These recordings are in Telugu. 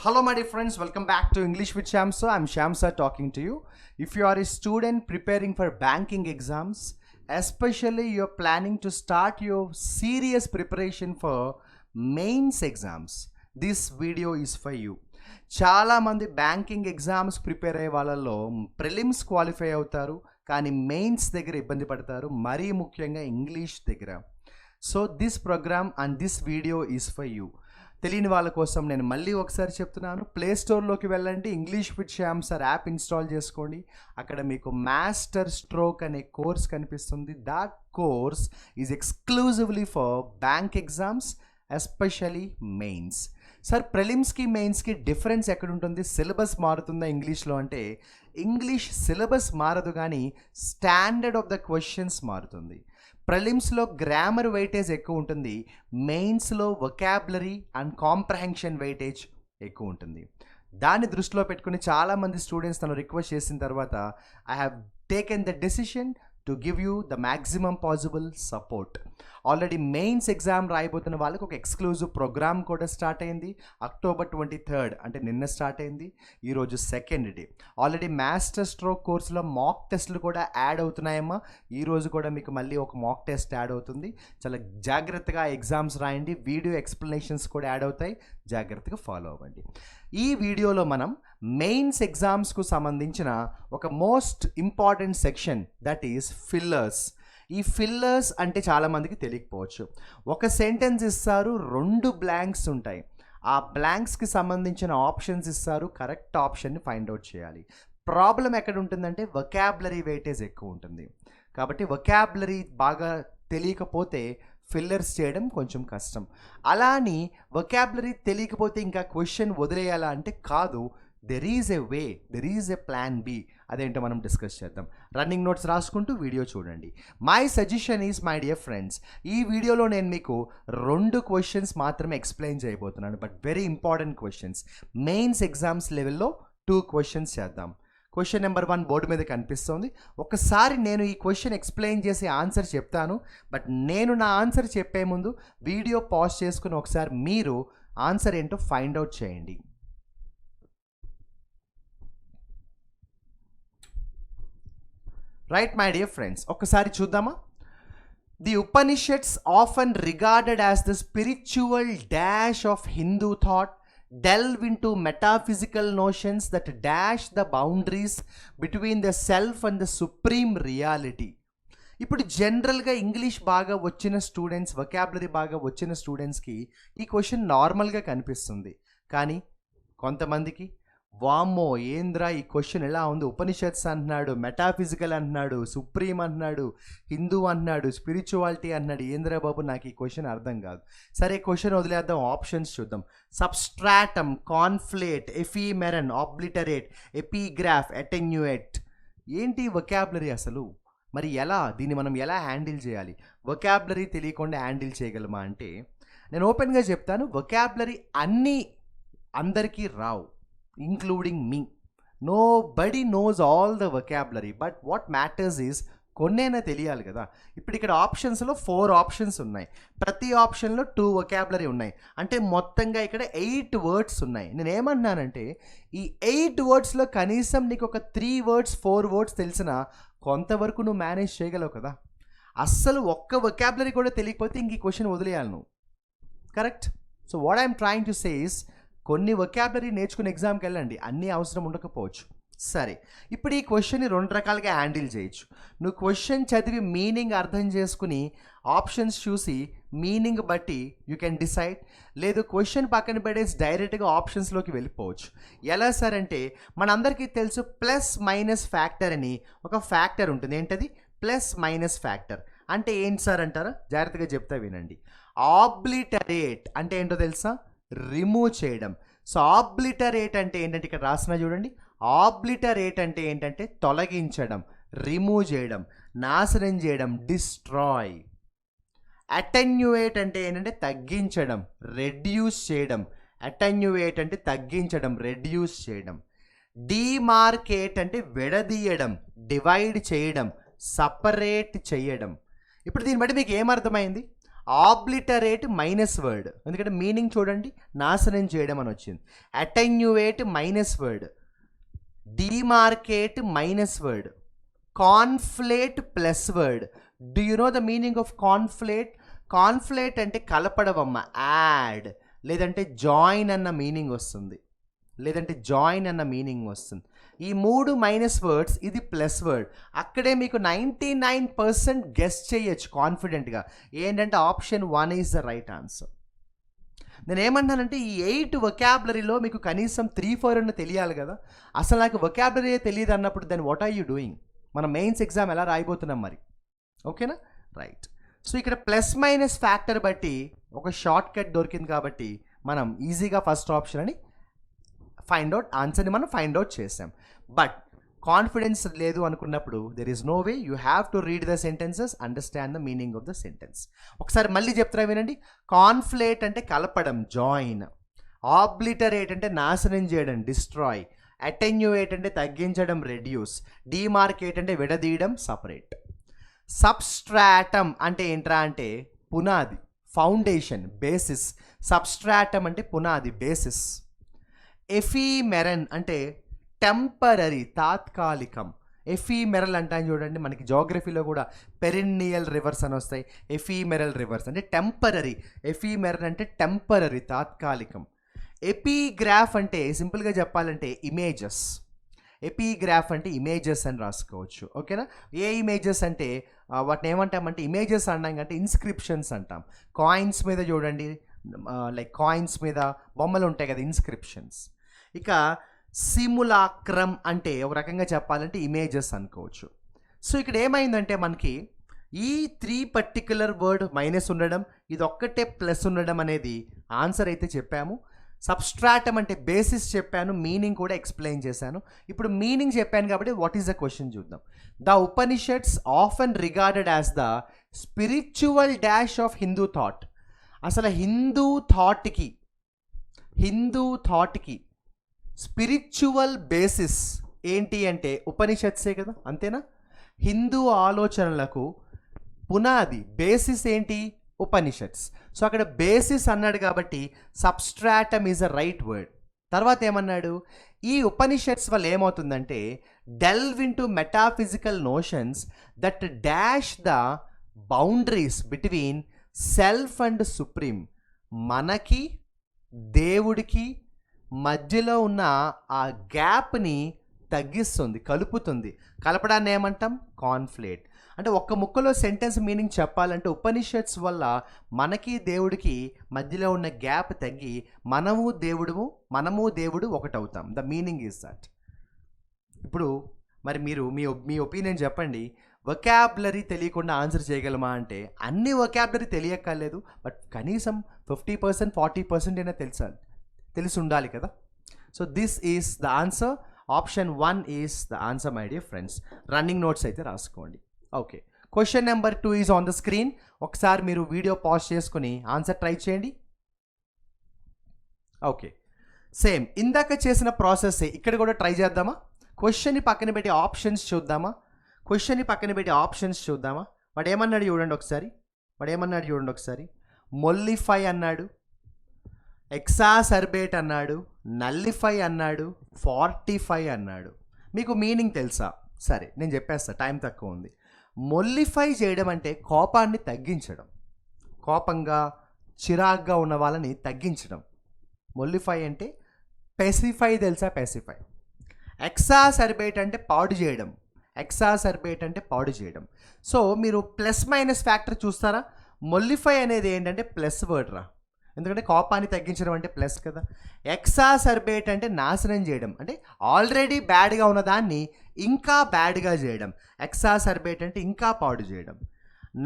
Hello my dear friends, welcome back to English with Shamsa. I'm Shamsa talking to you. If you are a student preparing for banking exams, especially you're planning to start your serious preparation for mains exams, this video is for you. చాలా మంది బ్యాంకింగ్ ఎగ్జామ్స్ ప్రిపేర్ అయ్యే వాళ్ళలో ప్రిలిమ్స్ క్వాలిఫై అవుతారు, కానీ మెయిన్స్ దగ్గర ఇబ్బంది పడతారు, మరీ ముఖ్యంగా ఇంగ్లీష్ దగ్గర. So this program and this video is for you. తెలియని వాళ్ళ కోసం నేను మళ్ళీ ఒకసారి చెప్తున్నాను, ప్లే స్టోర్లోకి వెళ్ళండి, English with Shyam sir app install చేసుకోండి. అక్కడ మీకు మాస్టర్ స్ట్రోక్ అనే కోర్స్ కనిపిస్తుంది. That course is exclusively for bank exams, especially mains. Sir ప్రిలిమ్స్కి మెయిన్స్కి డిఫరెన్స్ ఎక్కడ ఉంటుంది? సిలబస్ మారుతుందా ఇంగ్లీష్లో అంటే, ఇంగ్లీష్ సిలబస్ మారదు కానీ స్టాండర్డ్ ఆఫ్ ద క్వశ్చన్స్ మారుతుంది. ప్రిలిమ్స్లో గ్రామర్ వెయిటేజ్ ఎక్కువ ఉంటుంది, మెయిన్స్లో వొకాబులరీ అండ్ కాంప్రహెన్షన్ వెయిటేజ్ ఎక్కువ ఉంటుంది. దాన్ని దృష్టిలో పెట్టుకుని చాలామంది స్టూడెంట్స్ తను రిక్వెస్ట్ చేసిన తర్వాత I have taken the decision to give you the maximum possible support. Already mains exam రాయబోతున్న వాళ్ళకి ఒక ఎక్స్క్లూజివ్ ప్రోగ్రామ్ కూడా స్టార్ట్ అయింది. October 23rd అంటే నిన్న స్టార్ట్ అయింది, ఈరోజు second day. Already master stroke కోర్సులో మాక్ టెస్ట్లు కూడా యాడ్ అవుతున్నాయమ్మా. ఈరోజు కూడా మీకు మళ్ళీ ఒక మాక్ టెస్ట్ యాడ్ అవుతుంది. చాలా జాగ్రత్తగా ఎగ్జామ్స్ రాయండి, వీడియో ఎక్స్ప్లెనేషన్స్ కూడా యాడ్ అవుతాయి, జాగ్రత్తగా ఫాలో అవ్వండి. ఈ వీడియోలో మనం మెయిన్స్ ఎగ్జామ్స్కు సంబంధించిన ఒక most important section, that is fillers. ఈ ఫిల్లర్స్ అంటే చాలామందికి తెలియకపోవచ్చు. ఒక సెంటెన్స్ ఇస్తారు, 2 బ్లాంక్స్ ఉంటాయి. ఆ బ్లాంక్స్కి సంబంధించిన ఆప్షన్స్ ఇస్తారు, కరెక్ట్ ఆప్షన్ని ఫైండ్ అవుట్ చేయాలి. ప్రాబ్లం ఎక్కడ ఉంటుందంటే వొకాబులరీ వెయిటేజ్ ఎక్కువ ఉంటుంది. కాబట్టి వొకాబులరీ బాగా తెలియకపోతే ఫిల్లర్స్ చేయడం కొంచెం కష్టం. అలా అని వొకాబులరీ తెలియకపోతే ఇంకా క్వశ్చన్ వదిలేయాలా అంటే కాదు. There is a way, there is a plan B. అదేంటో మనం డిస్కస్ చేద్దాం. రన్నింగ్ నోట్స్ రాసుకుంటూ వీడియో చూడండి. My suggestion is, my dear friends, ఈ వీడియోలో నేను మీకు 2 క్వశ్చన్స్ మాత్రమే ఎక్స్ప్లెయిన్ చేయబోతున్నాను, but very important questions. Mains exams లెవెల్లో 2 క్వశ్చన్స్ చేద్దాం. క్వశ్చన్ నెంబర్ 1 బోర్డు మీద కనిపిస్తుంది. ఒకసారి నేను ఈ క్వశ్చన్ ఎక్స్ప్లెయిన్ చేసి ఆన్సర్ చెప్తాను, బట్ నేను నా ఆన్సర్ చెప్పే ముందు వీడియో పాజ్ చేసుకుని ఒకసారి మీరు ఆన్సర్ ఏంటో ఫైండ్ అవుట్ చేయండి. రైట్ మై డియర్ ఫ్రెండ్స్, ఒక్కసారి చూద్దామా. The Upanishads often regarded as the spiritual dash of Hindu thought delve into metaphysical notions that dash the boundaries between the self and the supreme reality. ఇప్పుడు జనరల్గా ఇంగ్లీష్ బాగా వచ్చిన స్టూడెంట్స్, వొకాబులరీ బాగా వచ్చిన స్టూడెంట్స్కి ఈ క్వశ్చన్ నార్మల్గా కనిపిస్తుంది. కానీ కొంతమందికి వామ్మో ఏంద్రా ఈ క్వశ్చన్ ఎలా ఉంది, ఉపనిషత్స్ అంటున్నాడు, మెటాఫిజికల్ అంటున్నాడు, సుప్రీం అంటున్నాడు, హిందూ అంటున్నాడు, స్పిరిచువాలిటీ అంటున్నాడు, ఏంద్రా బాబు నాకు ఈ క్వశ్చన్ అర్థం కాదు. సరే క్వశ్చన్ వదిలేద్దాం, ఆప్షన్స్ చూద్దాం. Substratum, conflate, ephemeron, obliterate, epigraph, attenuate. ఏంటి వొకాబులరీ అసలు? మరి ఎలా దీన్ని మనం ఎలా హ్యాండిల్ చేయాలి? వొకాబులరీ తెలియకుండా హ్యాండిల్ చేయగలమా అంటే నేను ఓపెన్గా చెప్తాను, వొకాబులరీ అన్నీ అందరికీ రావు, ఇంక్లూడింగ్ మీ. Nobody knows all the vocabulary, but what matters is కొన్నైనా తెలియాలి కదా. ఇప్పుడు ఇక్కడ ఆప్షన్స్లో 4 ఆప్షన్స్ ఉన్నాయి, ప్రతి ఆప్షన్లో 2 వొకాబులరీ ఉన్నాయి, అంటే మొత్తంగా ఇక్కడ 8 వర్డ్స్ ఉన్నాయి. నేను ఏమన్నానంటే ఈ 8 వర్డ్స్లో కనీసం నీకు ఒక 3 వర్డ్స్ 4 వర్డ్స్ తెలిసినా కొంతవరకు నువ్వు మేనేజ్ చేయగలవు కదా. అస్సలు ఒక్క వొకాబులరీ కూడా తెలియకపోతే ఇంక ఈ క్వశ్చన్ వదిలేయాలి నువ్వు. Correct? So what I'm trying to say is, కొన్ని వొకాబులరీ నేర్చుకుని ఎగ్జామ్కి వెళ్ళండి, అన్నీ అవసరం ఉండకపోవచ్చు. సరే, ఇప్పుడు ఈ క్వశ్చన్ని 2 రకాలుగా హ్యాండిల్ చేయొచ్చు. నువ్వు క్వశ్చన్ చదివి మీనింగ్ అర్థం చేసుకుని ఆప్షన్స్ చూసి మీనింగ్ బట్టి యూ కెన్ డిసైడ్. లేదు క్వశ్చన్ పక్కన పడేసి డైరెక్ట్గా ఆప్షన్స్లోకి వెళ్ళిపోవచ్చు. ఎలా సార్ అంటే మనందరికీ తెలుసు ప్లస్ మైనస్ ఫ్యాక్టర్ అని ఒక ఫ్యాక్టర్ ఉంటుంది. ఏంటది? ప్లస్ మైనస్ ఫ్యాక్టర్ అంటే ఏంటి సార్ అంటారా? జాగ్రత్తగా చెప్తా వినండి. ఆబ్లిటరేట్ అంటే ఏంటో తెలుసా? రిమూవ్ చేయడం. సో ఆబ్లిటరేట్ అంటే ఏంటంటే ఇక్కడ రాసిన చూడండి, ఆబ్లిటరేట్ అంటే ఏంటంటే తొలగించడం, రిమూవ్ చేయడం, నాశనం చేయడం, డిస్ట్రాయ్. అటెన్యూయేట్ అంటే ఏంటంటే తగ్గించడం, రెడ్యూస్ చేయడం. అటెన్యూయేట్ అంటే తగ్గించడం, రెడ్యూస్ చేయడం. డిమార్కేట్ అంటే విడదీయడం, డివైడ్ చేయడం, సపరేట్ చేయడం. ఇప్పుడు దీన్ని బట్టి మీకు ఏమర్థమైంది? ఆబ్లిటరేట్ మైనస్ వర్డ్, ఎందుకంటే మీనింగ్ చూడండి, నాశనం చేయడం అని వచ్చింది. Attenuate minus word, demarcate minus word, conflate plus word. Do you know the meaning of conflate? Conflate అంటే కలపడవమ్మ, యాడ్ లేదంటే జాయిన్ అన్న మీనింగ్ వస్తుంది, లేదంటే జాయిన్ అన్న మీనింగ్ వస్తుంది. ఈ 3 మైనస్ వర్డ్స్, ఇది ప్లస్ వర్డ్. అక్కడే మీకు 99% గెస్ చేయొచ్చు కాన్ఫిడెంట్గా, ఏంటంటే option 1 is the right answer. నేను ఏమన్నానంటే ఈ 8 వొకాబులరీలో మీకు కనీసం 3-4 అన్న తెలియాలి కదా. అసలు నాకు వొకాబులరీ తెలియదు అన్నప్పుడు then what are you doing? మనం మెయిన్స్ ఎగ్జామ్ ఎలా రాయిపోతున్నాం మరి, ఓకేనా? రైట్. సో ఇక్కడ ప్లస్ మైనస్ ఫ్యాక్టర్ బట్టి ఒక షార్ట్ కట్ దొరికింది కాబట్టి మనం ఈజీగా ఫస్ట్ ఆప్షన్ అని ఫైండ్ అవుట్, ఆన్సర్ని మనం ఫైండ్ అవుట్ చేసాం. బట్ కాన్ఫిడెన్స్ లేదు అనుకున్నప్పుడు there is no way, you have to read the sentences, understand the meaning of the sentence. ఒకసారి మళ్ళీ చెప్తారా వినండి. కాన్ఫ్లేట్ అంటే కలపడం, జాయిన్. ఆబ్లిటరేట్ అంటే నాశనం చేయడం, డిస్ట్రాయ్. అటెన్యువేట్ అంటే తగ్గించడం, రెడ్యూస్. డిమార్కేట్ అంటే విడదీయడం, సపరేట్. సబ్స్ట్రాటమ్ అంటే ఏంట్రా అంటే పునాది, ఫౌండేషన్, బేసిస్. సబ్స్ట్రాటమ్ అంటే పునాది, బేసిస్. ఎఫీమెరన్ అంటే టెంపరరీ, తాత్కాలికం. ఎఫీమెరల్ అంటాను చూడండి, మనకి జోగ్రఫీలో కూడా పెరిన్నియల్ రివర్స్ అని వస్తాయి. ఎఫీమెరల్ రివర్స్ అంటే టెంపరరీ. ఎఫీమెరల్ అంటే టెంపరరీ, తాత్కాలికం. ఎపిగ్రాఫ్ అంటే సింపుల్గా చెప్పాలంటే ఇమేజెస్. ఎపిగ్రాఫ్ అంటే ఇమేజెస్ అని రాసుకోవచ్చు, ఓకేనా? ఏ ఇమేజెస్ అంటే వాటిని ఏమంటామంటే ఇమేజెస్ అన్నాం అంటే ఇన్స్క్రిప్షన్స్ అంటాం. కాయిన్స్ మీద చూడండి, లైక్ కాయిన్స్ మీద బొమ్మలు ఉంటాయి కదా, ఇన్స్క్రిప్షన్స్. ఇక సిములాక్రమ్ అంటే ఒక రకంగా చెప్పాలంటే ఇమేజెస్ అనుకోవచ్చు. సో ఇక్కడ ఏమైందంటే మనకి ఈ 3 పర్టిక్యులర్ వర్డ్ మైనస్ ఉండడం, ఇది ఒక్కటే ప్లస్ ఉండడం అనేది ఆన్సర్ అయితే చెప్పాము. సబ్స్ట్రాటమ్ అంటే బేసిస్ చెప్పాను, మీనింగ్ కూడా ఎక్స్ప్లెయిన్ చేశాను. ఇప్పుడు మీనింగ్ చెప్పాను కాబట్టి వాట్ ఈస్ ద క్వశ్చన్ చూద్దాం. The Upanishads often regarded as the spiritual dash of Hindu thought. అసలు హిందూ థాట్కి స్పిరిచువల్ బేసిస్ ఏంటి అంటే ఉపనిషత్సే కదా, అంతేనా? హిందూ ఆలోచనలకు పునాది, బేసిస్ ఏంటి? ఉపనిషత్స్. సో అక్కడ బేసిస్ అన్నాడు కాబట్టి substratum is a right word. తర్వాత ఏమన్నాడు? ఈ ఉపనిషత్స్ వల్ల ఏమవుతుందంటే delve in to metaphysical notions that dash the boundaries between self and supreme. మనకి దేవుడికి మధ్యలో ఉన్న ఆ గ్యాప్ని తగ్గిస్తుంది, కలుపుతుంది. కలపడాన్ని ఏమంటాం? కాన్ఫ్లేట్. అంటే ఒక్క ముక్కలో సెంటెన్స్ మీనింగ్ చెప్పాలంటే ఉపనిషత్స్ వల్ల మనకి దేవుడికి మధ్యలో ఉన్న గ్యాప్ తగ్గి మనము దేవుడు ఒకటవుతాం. The meaning is that. ఇప్పుడు మరి మీరు మీ ఒపీనియన్ చెప్పండి. వొకాబులరీ తెలియకుండా ఆన్సర్ చేయగలమా అంటే అన్ని వొకాబులరీ తెలియక్కర్లేదు, బట్ కనీసం 50% 40% అయినా తెలిసి ఉండాలి కదా. So this is the answer. Option 1 is the answer my dear friends. Running notes అయితే రాసుకోండి. Okay, question number 2 is on the screen. ఒకసారి మీరు వీడియో పాజ్ చేసుకుని ఆన్సర్ ట్రై చేయండి. ఓకే, సేమ్ ఇందాక చేసిన ప్రాసెస్ ఇక్కడ కూడా ట్రై చేద్దామా? క్వశ్చన్ని పక్కన పెట్టి ఆప్షన్స్ చూద్దామా? వాడు ఏమన్నాడు చూడండి ఒకసారి. మొల్లిఫై అన్నాడు, ఎక్సాసర్బేట్ అన్నాడు, నల్లిఫై అన్నాడు, ఫార్టిఫై అన్నాడు. మీకు మీనింగ్ తెలుసా? సరే నేను చెప్పేస్తా, టైం తక్కువ ఉంది. మొల్లిఫై చేయడం అంటే కోపాన్ని తగ్గించడం, కోపంగా చిరాగ్గా ఉన్న వాళ్ళని తగ్గించడం. మొల్లిఫై అంటే పెసిఫై తెలుసా? పెసిఫై. ఎక్సాసర్బేట్ అంటే పాడు చేయడం. సో మీరు ప్లస్ మైనస్ ఫ్యాక్టర్ చూస్తారా? మొల్లిఫై అనేది ఏంటంటే ప్లస్ వర్డ్ రా, ఎందుకంటే కోపాన్ని తగ్గించడం అంటే ప్లస్ కదా. ఎక్సాసర్బేట్ అంటే నాశనం చేయడం, అంటే ఆల్రెడీ బ్యాడ్గా ఉన్నదాన్ని ఇంకా బ్యాడ్గా చేయడం. ఎక్సాసర్బేట్ అంటే ఇంకా పాడు చేయడం.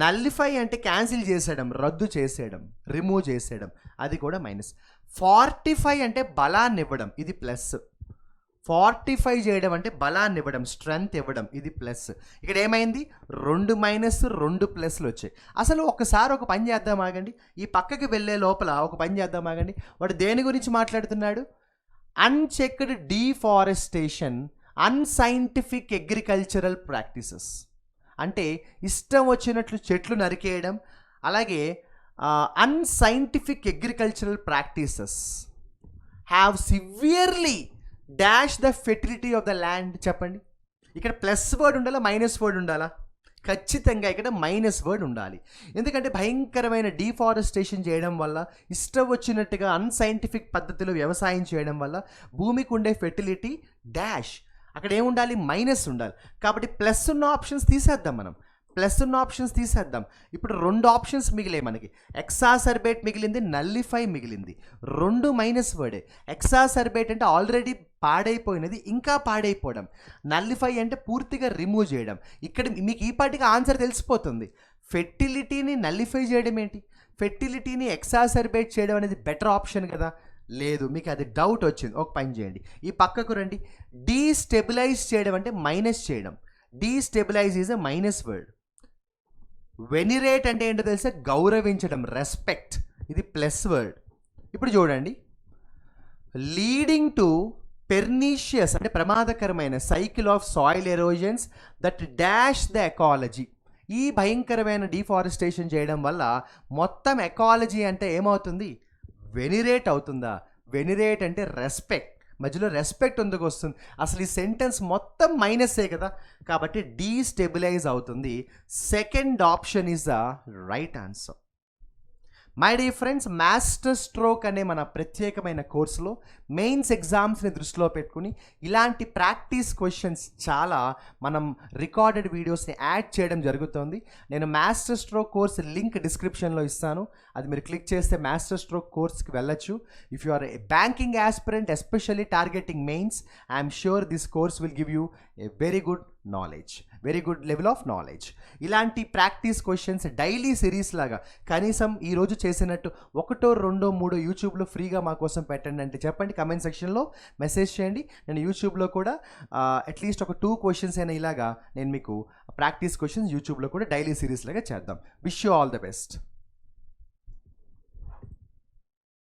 నల్లిఫై అంటే క్యాన్సిల్ చేసేయడం, రద్దు చేసేయడం, రిమూవ్ చేసేయడం, అది కూడా మైనస్. ఫార్టిఫై అంటే బలాన్ని ఇవ్వడం, ఇది ప్లస్. ఫార్టిఫై చేయడం అంటే బలాన్ని ఇవ్వడం, స్ట్రెంగ్త్ ఇవ్వడం, ఇది ప్లస్. ఇక్కడ ఏమైంది? 2 మైనస్ 2 ప్లస్లు వచ్చాయి. అసలు ఒకసారి ఒక పని చేద్దాం ఆగండి, ఈ పక్కకి వెళ్ళే లోపల ఒక పని చేద్దాం ఆగండి. వాడు దేని గురించి మాట్లాడుతున్నాడు? Unchecked deforestation, unscientific agricultural practices. అంటే ఇష్టం వచ్చినట్లు చెట్లు నరికేయడం, అలాగే unscientific agricultural practices have severely dash the fertility of the land. చెప్పండి, ఇక్కడ ప్లస్ వర్డ్ ఉండాలా మైనస్ వర్డ్ ఉండాలా? ఖచ్చితంగా ఇక్కడ మైనస్ వర్డ్ ఉండాలి. ఎందుకంటే భయంకరమైన డీఫారెస్టేషన్ చేయడం వల్ల, ఇష్టం వచ్చినట్టుగా అన్సైంటిఫిక్ పద్ధతిలో వ్యవసాయం చేయడం వల్ల భూమికి ఉండే ఫెర్టిలిటీ డాష్, అక్కడ ఏముండాలి? మైనస్ ఉండాలి. కాబట్టి ప్లస్ ఉన్న ఆప్షన్స్ తీసేద్దాం మనం, ప్లస్ ఉన్న ఆప్షన్స్ తీసేద్దాం. ఇప్పుడు 2 ఆప్షన్స్ మిగిలాయి మనకి. ఎక్సాసర్బేట్ మిగిలింది, నల్లిఫై మిగిలింది. 2 మైనస్ వర్డే. ఎక్సాసర్బేట్ అంటే ఆల్రెడీ పాడైపోయినది, ఇంకా పాడైపోవడం. నల్లిఫై అంటే పూర్తిగా రిమూవ్ చేయడం. ఇక్కడ మీకు ఈ పాటికి ఆన్సర్ తెలిసిపోతుంది. ఫెర్టిలిటీని నల్లిఫై చేయడం ఏంటి, ఫెర్టిలిటీని ఎక్సాసర్బేట్ చేయడం అనేది బెటర్ ఆప్షన్ కదా? లేదు, మీకు అది డౌట్ వచ్చింది. ఒక పని చేయండి, ఈ పక్కకు రండి. డీస్టెబిలైజ్ చేయడం అంటే మైనస్ చేయడం. Destabilize is a minus word. Venerate అంటే ఏంటో తెలుసా? గౌరవించడం, రెస్పెక్ట్. ఇది ప్లస్ వర్డ్. ఇప్పుడు చూడండి, లీడింగ్ టు పెర్నీషియస్ అంటే ప్రమాదకరమైన cycle of soil erosions that dash the ecology. ఈ భయంకరమైన డిఫారెస్టేషన్ చేయడం వల్ల మొత్తం ఎకాలజీ అంటే ఏమవుతుంది? వెనిరేట్ అవుతుందా? వెనిరేట్ అంటే రెస్పెక్ట్. మధ్యలో రెస్పెక్ట్ ఎందుకు వస్తుంది? అసలు ఈ సెంటెన్స్ మొత్తం మైనసే కదా, కాబట్టి డీస్టెబిలైజ్ అవుతుంది. Second option is the right answer. My dear friends, master stroke అనే మన ప్రత్యేకమైన కోర్సులో మెయిన్స్ ఎగ్జామ్స్ని దృష్టిలో పెట్టుకుని ఇలాంటి ప్రాక్టీస్ క్వశ్చన్స్ చాలా మనం రికార్డెడ్ వీడియోస్ని యాడ్ చేయడం జరుగుతుంది. నేను మాస్టర్ స్ట్రోక్ కోర్స్ లింక్ డిస్క్రిప్షన్లో ఇస్తాను, అది మీరు క్లిక్ చేస్తే మాస్టర్ స్ట్రోక్ కోర్స్కి వెళ్ళొచ్చు. If you are a banking aspirant especially targeting mains, I'm sure this course will give you a very good knowledge, very good level of knowledge. ఇలాంటి ప్రాక్టీస్ క్వశ్చన్స్ డైలీ సిరీస్ లాగా కనీసం ఈరోజు చేసినట్టు 1, 2, 3 యూట్యూబ్లో ఫ్రీగా మా కోసం పెట్టండి అంటే చెప్పండి, కమెంట్ సెక్షన్లో మెసేజ్ చేయండి. నేను యూట్యూబ్లో కూడా అట్లీస్ట్ ఒక 2 క్వశ్చన్స్ అయినా ఇలాగా నేను మీకు ప్రాక్టీస్ క్వశ్చన్స్ యూట్యూబ్లో కూడా డైలీ సిరీస్ లాగా చేద్దాం. Wish you all the best.